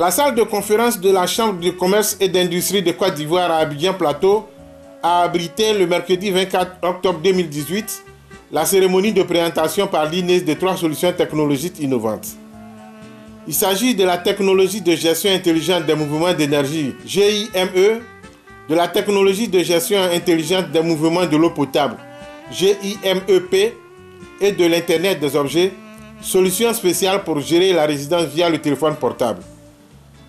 La salle de conférence de la Chambre de commerce et d'industrie de Côte d'Ivoire à Abidjan Plateau a abrité le mercredi 24 octobre 2018 la cérémonie de présentation par l'INES de 3 solutions technologiques innovantes. Il s'agit de la technologie de gestion intelligente des mouvements d'énergie GIME, de la technologie de gestion intelligente des mouvements de l'eau potable GIMEP et de l'Internet des objets, solution spéciale pour gérer la résidence via le téléphone portable.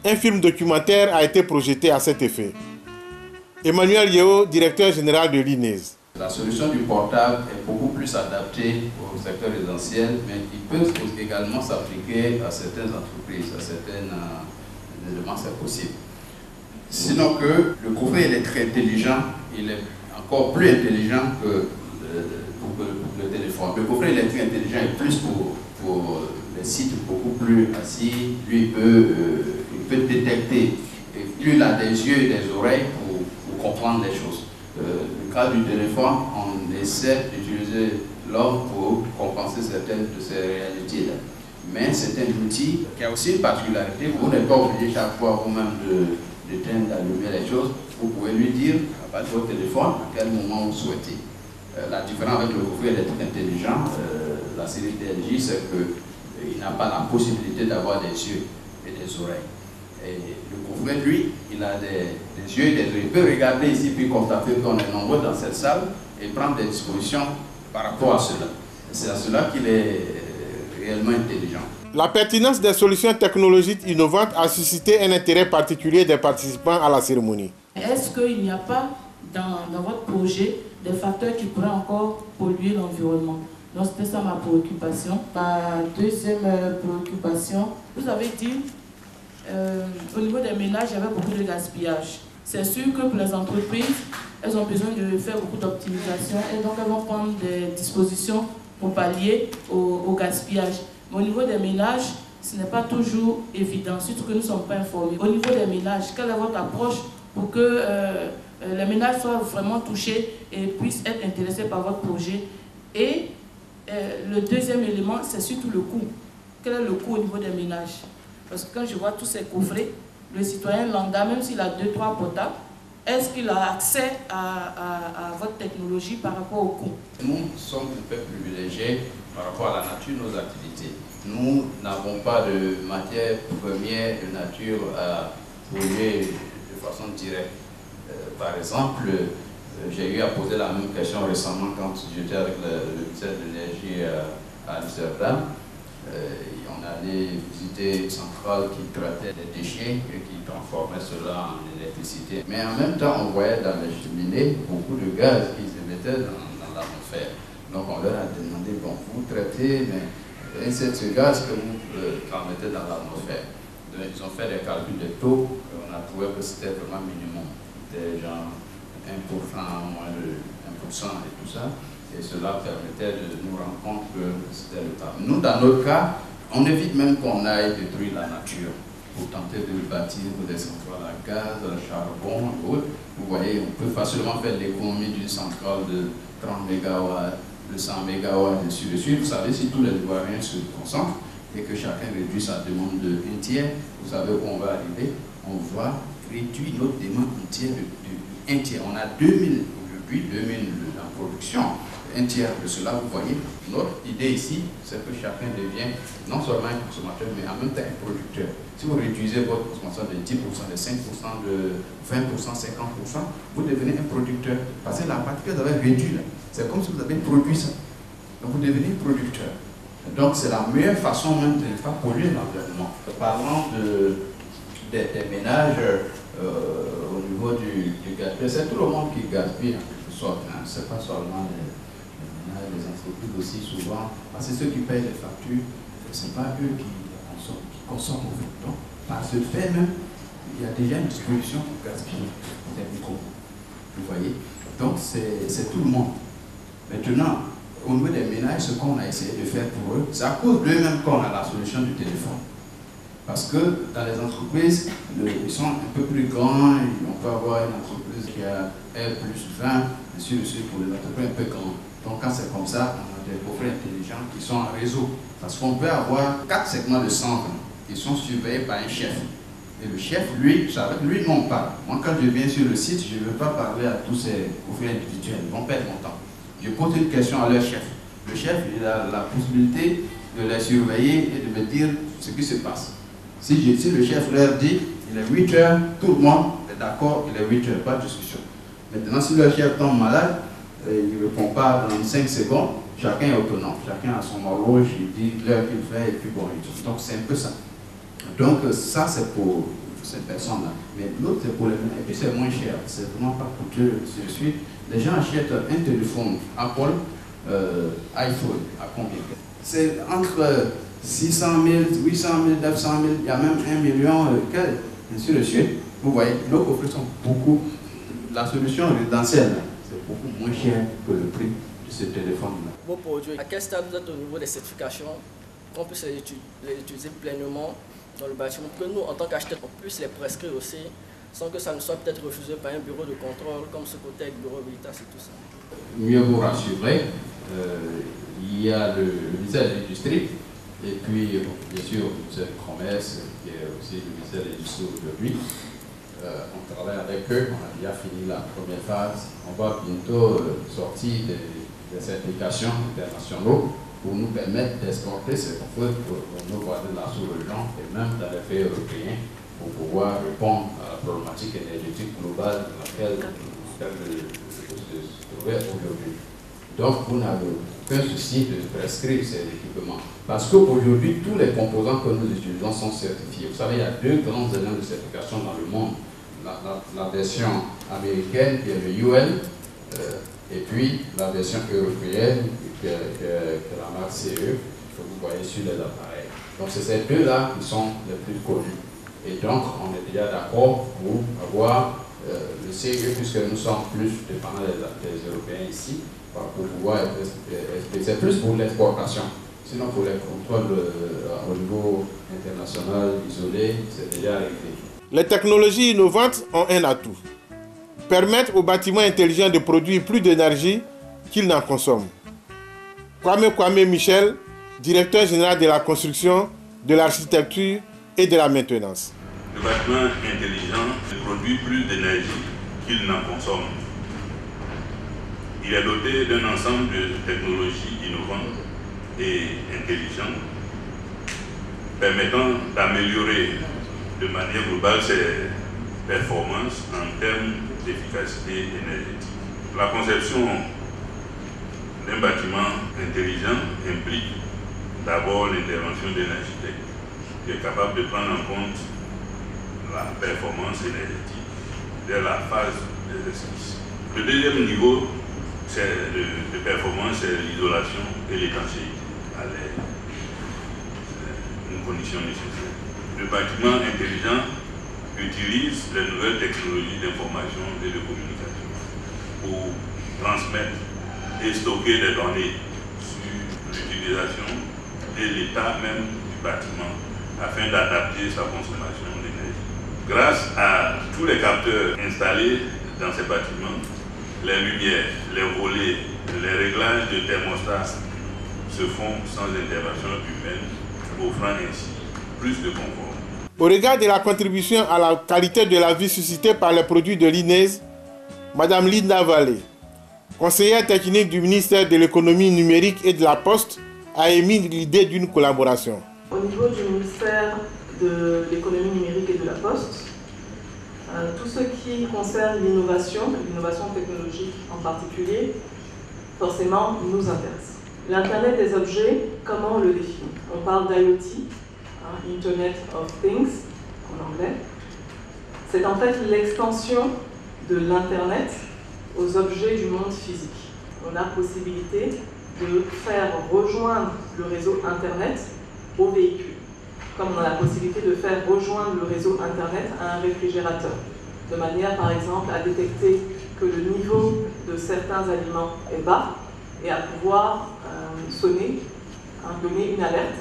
Un film documentaire a été projeté à cet effet. Emmanuel Yeo, directeur général de l'INES. La solution du portable est beaucoup plus adaptée au secteur résidentiel, mais qui peut également s'appliquer à certaines entreprises, à certains éléments, c'est possible. Sinon que le coffret il est très intelligent, il est encore plus intelligent que le téléphone. Le coffret il est très intelligent et plus pour les sites beaucoup plus assis, lui il peut détecter, et lui il a des yeux et des oreilles pour comprendre les choses. Le cas du téléphone, on essaie d'utiliser l'homme pour compenser certaines de ces réalités-là. Mais c'est un outil qui a aussi une particularité. Vous n'êtes pas obligé chaque fois vous-même d'éteindre, d'allumer les choses. Vous pouvez lui dire, à partir de votre téléphone, à quel moment vous souhaitez. La différence avec le coffret est intelligent. La série TLJ, c'est qu'il n'a pas la possibilité d'avoir des yeux et des oreilles. Et le coffret, lui, il a des yeux et des oreilles. Il peut regarder ici puis constater qu'on est nombreux dans cette salle et prendre des dispositions par rapport à cela. C'est à cela qu'il est réellement intelligent. La pertinence des solutions technologiques innovantes a suscité un intérêt particulier des participants à la cérémonie. Est-ce qu'il n'y a pas dans votre projet des facteurs qui pourraient encore polluer l'environnement? Donc c'était ça ma préoccupation. Ma deuxième préoccupation, vous avez dit, au niveau des ménages, il y avait beaucoup de gaspillage. C'est sûr que pour les entreprises, elles ont besoin de faire beaucoup d'optimisation et donc elles vont prendre des dispositions pour pallier au gaspillage. Mais au niveau des ménages, ce n'est pas toujours évident, surtout que nous ne sommes pas informés. Au niveau des ménages, quelle est votre approche pour que les ménages soient vraiment touchés et puissent être intéressés par votre projet? Et le deuxième élément, c'est surtout le coût. Quel est le coût au niveau des ménages? Parce que quand je vois tous ces coffrets, le citoyen lambda, même s'il a 2-3 portables, est-ce qu'il a accès à votre technologie par rapport au coût? Nous sommes un peu privilégiés par rapport à la nature de nos activités. Nous n'avons pas de matière première de nature à polluer de façon directe. Par exemple, j'ai eu à poser la même question récemment quand j'étais avec le ministère de l'Énergie à Amsterdam. On allait visiter une centrale qui traitait des déchets et qui transformait cela en électricité. Mais en même temps, on voyait dans les cheminées beaucoup de gaz qui se mettaient dans l'atmosphère. Donc on leur a demandé, bon, vous traitez, mais c'est ce gaz que vous transmettez dans l'atmosphère. Ils ont fait des calculs de taux, on a trouvé que c'était vraiment minimum. C'était genre 1%, moins de 1% et tout ça. Et cela permettait de nous rendre compte que c'était le cas. Nous, dans notre cas, on évite même qu'on aille détruire la nature pour tenter de bâtir des centrales à gaz, à charbon et autres. Vous voyez, on peut facilement faire l'économie d'une centrale de 30 MW, de 100 MW, et ainsi de suite. Vous savez, si tous les Ivoiriens se concentrent et que chacun réduit sa demande de 1/3, vous savez où on va arriver? On va réduire notre demande entière de 1/3. On a 2000 aujourd'hui, 2000 en production. 1/3 de cela, vous voyez, notre idée ici, c'est que chacun devient non seulement un consommateur, mais en même temps un producteur. Si vous réduisez votre consommation de 10%, de 5%, de 20%, 50%, vous devenez un producteur. Parce que la partie que vous avez réduite, c'est comme si vous avez produit ça. Donc vous devenez producteur. Donc c'est la meilleure façon même de ne pas polluer l'environnement. Parlant des ménages au niveau du gaspillage, c'est tout le monde qui gaspille en quelque sorte. Hein. Ce n'est pas seulement les entreprises aussi souvent, parce que ceux qui payent les factures, ce n'est pas eux qui consomment. Donc, par ce fait même, il y a déjà une disposition pour gaspiller des micros. Vous voyez? Donc, c'est tout le monde. Maintenant, au niveau des ménages, ce qu'on a essayé de faire pour eux, c'est à cause d'eux-mêmes qu'on a la solution du téléphone. Parce que dans les entreprises, ils sont un peu plus grands, on peut avoir une entreprise qui a R+20, ainsi de suite, pour les entreprises un peu grandes. Donc quand c'est comme ça, on a des coffrets intelligents qui sont en réseau. Parce qu'on peut avoir 4 segments de centre qui sont surveillés par un chef. Et le chef, lui, avec lui, non pas. Moi, quand je viens sur le site, je ne veux pas parler à tous ces ouvriers individuels. Ils vont perdre mon temps. Je pose une question à leur chef. Le chef, il a la possibilité de les surveiller et de me dire ce qui se passe. Si le chef leur dit, il est 8 heures, tout le monde est d'accord, il est 8 heures, pas de discussion. Maintenant, si le chef tombe malade, il ne répond pas dans 5 secondes, chacun est autonome, chacun a son horloge, il dit l'heure qu'il fait et puis bon, et tout. Donc c'est un peu ça. Donc ça c'est pour cette personne-là. Mais l'autre c'est pour les gens, et puis c'est moins cher, c'est vraiment pas coûteux, ainsi de suite. Les gens achètent un téléphone Apple, iPhone, à combien? C'est entre 600 000, 800 000, 900 000, il y a même 1 million, ainsi de suite. Vous voyez, nos offres sont beaucoup, la solution résidentielle, c'est beaucoup moins cher que le prix de ce téléphone-là. Vos produits, à quel stade vous êtes au niveau des certifications, qu'on puisse les utiliser pleinement dans le bâtiment, pour que nous, en tant qu'acheteurs, on puisse les prescrire aussi, sans que ça ne soit peut-être refusé par un bureau de contrôle, comme ce côté avec le bureau Veritas et tout ça. Mieux vous rassurer, il y a le ministère de l'Industrie, et puis, bien sûr, le ministère du Commerce, qui est aussi le ministère de l'Industrie aujourd'hui. On travaille avec eux, on a déjà fini la première phase. On va bientôt sortir des certifications internationaux pour nous permettre d'exporter ces offres pour nos voisins de la sous-région et même dans les pays européens pour pouvoir répondre à la problématique énergétique globale dans laquelle se trouve aujourd'hui. Donc, vous n'avez aucun souci de prescrire ces équipements. Parce qu'aujourd'hui, tous les composants que nous utilisons sont certifiés. Vous savez, il y a deux grands éléments de certification dans le monde. La version américaine, qui est le UN, et puis la version européenne, qui est la marque CE, que vous voyez sur les appareils. Donc, c'est ces deux-là qui sont les plus connus. Et donc, on est déjà d'accord pour avoir le CE, puisque nous sommes plus dépendants des Européens ici, pour pouvoir c'est plus pour l'exportation. Sinon, pour les contrôles au niveau international, isolé, c'est déjà réglé. Les technologies innovantes ont un atout. Permettre aux bâtiments intelligents de produire plus d'énergie qu'ils n'en consomment. Kwame Michel, directeur général de la construction, de l'architecture et de la maintenance. Le bâtiment intelligent produit plus d'énergie qu'il n'en consomme. Il est doté d'un ensemble de technologies innovantes et intelligentes permettant d'améliorer de manière globale ses performances en termes d'efficacité énergétique. La conception d'un bâtiment intelligent implique d'abord l'intervention d'un architecte qui est capable de prendre en compte la performance énergétique dès la phase des esquisses. Le deuxième niveau de performance, c'est l'isolation et l'étanchéité à l'air. C'est une condition nécessaire. Le bâtiment intelligent utilise les nouvelles technologies d'information et de communication pour transmettre et stocker des données sur l'utilisation et l'état même du bâtiment afin d'adapter sa consommation d'énergie. Grâce à tous les capteurs installés dans ces bâtiments, les lumières, les volets, les réglages de thermostat se font sans intervention humaine, offrant ainsi plus de confort. Au regard de la contribution à la qualité de la vie suscitée par les produits de l'INES, Mme Linda Vallée, conseillère technique du ministère de l'économie numérique et de la Poste, a émis l'idée d'une collaboration. Au niveau du ministère de l'économie numérique et de la Poste, tout ce qui concerne l'innovation technologique en particulier, forcément nous intéresse. L'Internet des objets, comment on le définit? On parle d'IoT, Internet of Things en anglais. C'est en fait l'extension de l'Internet aux objets du monde physique. On a possibilité de faire rejoindre le réseau Internet aux véhicules, comme on a la possibilité de faire rejoindre le réseau Internet à un réfrigérateur, de manière par exemple à détecter que le niveau de certains aliments est bas et à pouvoir sonner, donner une alerte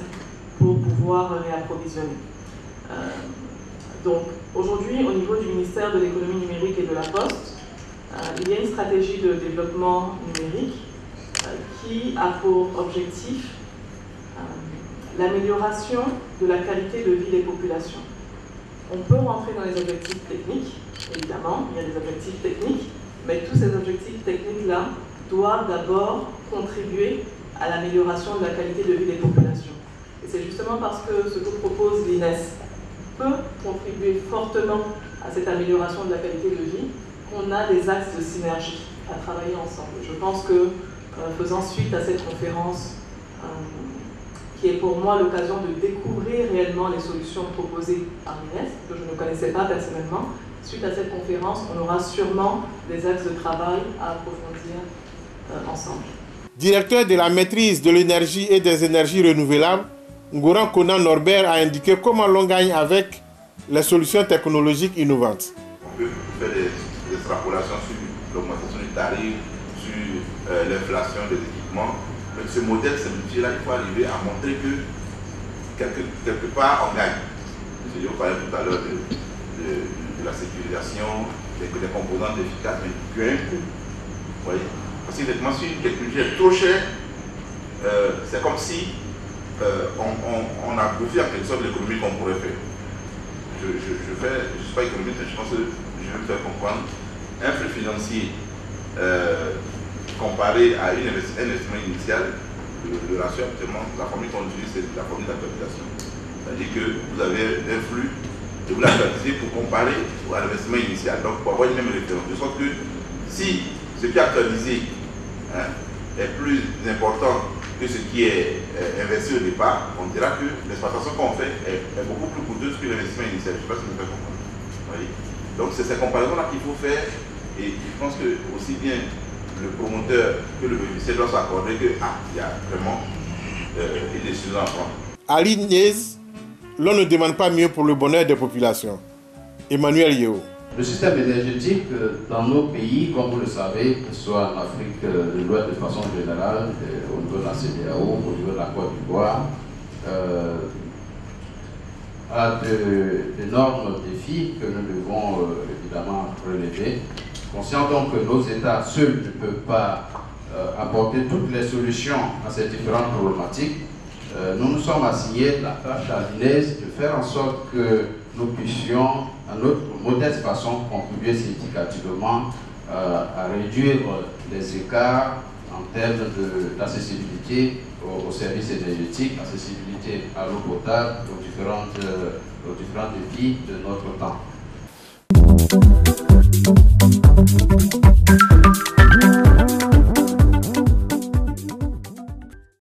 pour pouvoir réapprovisionner. Donc aujourd'hui, au niveau du ministère de l'économie numérique et de la Poste, il y a une stratégie de développement numérique qui a pour objectif l'amélioration de la qualité de vie des populations. On peut rentrer dans les objectifs techniques, évidemment, il y a des objectifs techniques, mais tous ces objectifs techniques-là doivent d'abord contribuer à l'amélioration de la qualité de vie des populations. Et c'est justement parce que ce que propose l'INES peut contribuer fortement à cette amélioration de la qualité de vie qu'on a des axes de synergie à travailler ensemble. Je pense que faisant suite à cette conférence, qui est pour moi l'occasion de découvrir réellement les solutions proposées par l'INES, que je ne connaissais pas personnellement, suite à cette conférence, on aura sûrement des axes de travail à approfondir ensemble. Directeur de la maîtrise de l'énergie et des énergies renouvelables, Ngouran Konan Norbert a indiqué comment l'on gagne avec les solutions technologiques innovantes. On peut faire des extrapolations sur l'augmentation du tarif, sur l'inflation des équipements. Mais ce modèle simplifié-là, il faut arriver à montrer que quelque part on gagne. Je parlais tout à l'heure de la sécurisation, des composantes efficaces, mais qui a un coût. Vous voyez? Parce que si une technologie est trop chère, c'est comme si on a bouffé en quelque sorte l'économie qu'on pourrait faire. Je ne suis pas économiste, mais je pense que je vais me faire comprendre. Un flux financier comparé à un investissement initial, le ratio actuellement, la formule qu'on utilise, c'est la formule d'actualisation. C'est-à-dire que vous avez un flux et vous l'actualisez pour comparer à l'investissement initial, donc pour avoir une même référence. De sorte que si ce qui est actualisé est plus important que ce qui est investi au départ, on dira que l'exploitation qu'on fait est beaucoup plus coûteuse que l'investissement initial. Je ne sais pas si vous me faites comprendre. Voyez? Donc c'est ces comparaisons-là qu'il faut faire, et je pense que aussi bien le promoteur que le bénéficiaire doivent s'accorder qu'il y a vraiment des décisions à prendre. À l'INES, l'on ne demande pas mieux pour le bonheur des populations. Emmanuel Yeo. Le système énergétique dans nos pays, comme vous le savez, que ce soit en Afrique de l'Ouest de façon générale, au niveau de la CEDEAO, au niveau de la Côte d'Ivoire, a d'énormes défis que nous devons évidemment relever. Conscient donc que nos États seuls ne peuvent pas apporter toutes les solutions à ces différentes problématiques, nous nous sommes assignés la tâche à l'INES de faire en sorte que nous puissions, à notre modeste façon, contribuer significativement à réduire les écarts en termes d'accessibilité aux services énergétiques, accessibilité à l'eau potable, aux différents défis de notre temps.